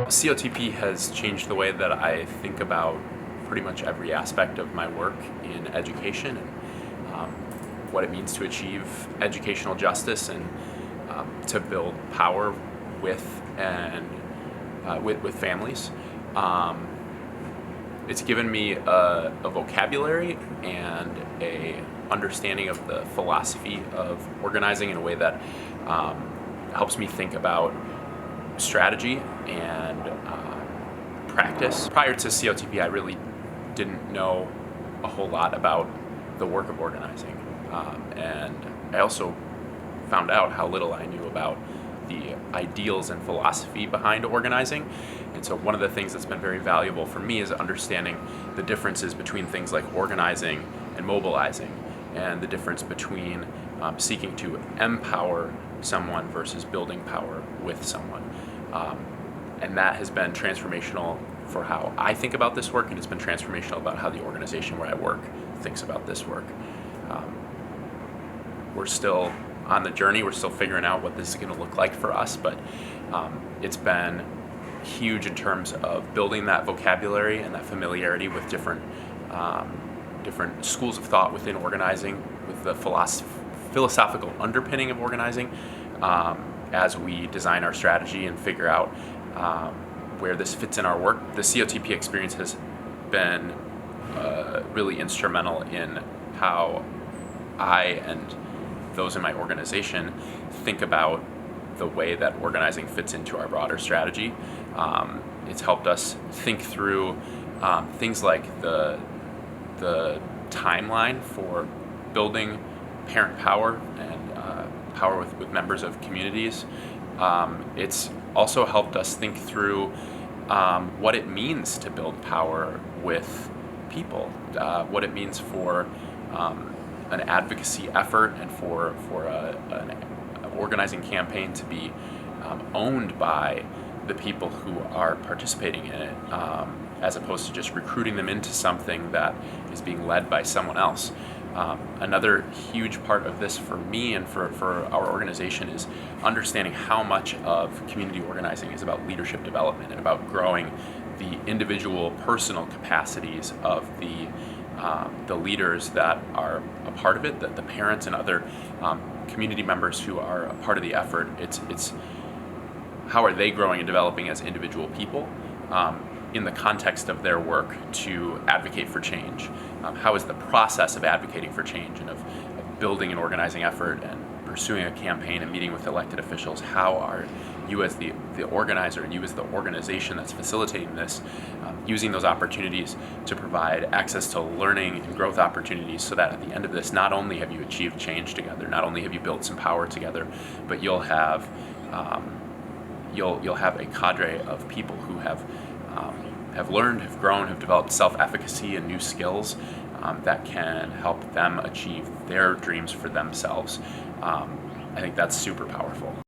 COTP has changed the way that I think about pretty much every aspect of my work in education and what it means to achieve educational justice and to build power with families. It's given me a vocabulary and a understanding of the philosophy of organizing in a way that helps me think about strategy and practice. Prior to COTP, I really didn't know a whole lot about the work of organizing, and I also found out how little I knew about the ideals and philosophy behind organizing. And so one of the things that's been very valuable for me is understanding the differences between things like organizing and mobilizing, and the difference between seeking to empower someone versus building power with someone. And that has been transformational for how I think about this work, and it's been transformational about how the organization where I work thinks about this work. We're still on the journey, we're still figuring out what this is going to look like for us, but it's been huge in terms of building that vocabulary and that familiarity with different schools of thought within organizing, with the philosophical underpinning of organizing, as we design our strategy and figure out where this fits in our work. The COTP experience has been really instrumental in how I and those in my organization think about the way that organizing fits into our broader strategy. It's helped us think through things like the timeline for building parent power and power with members of communities. It's also helped us think through what it means to build power with people, what it means for an advocacy effort and for an organizing campaign to be owned by the people who are participating in it, as opposed to just recruiting them into something that is being led by someone else. Another huge part of this for me and for our organization is understanding how much of community organizing is about leadership development and about growing the individual personal capacities of the leaders that are a part of it, the parents and other community members who are a part of the effort. It's how are they growing and developing as individual people in the context of their work to advocate for change? How is the process of advocating for change and of building an organizing effort and pursuing a campaign and meeting with elected officials, how are you as the organizer and you as the organization that's facilitating this, using those opportunities to provide access to learning and growth opportunities, so that at the end of this, not only have you achieved change together, not only have you built some power together, but you'll have a cadre of people who have learned, have grown, have developed self-efficacy and new skills that can help them achieve their dreams for themselves. I think that's super powerful.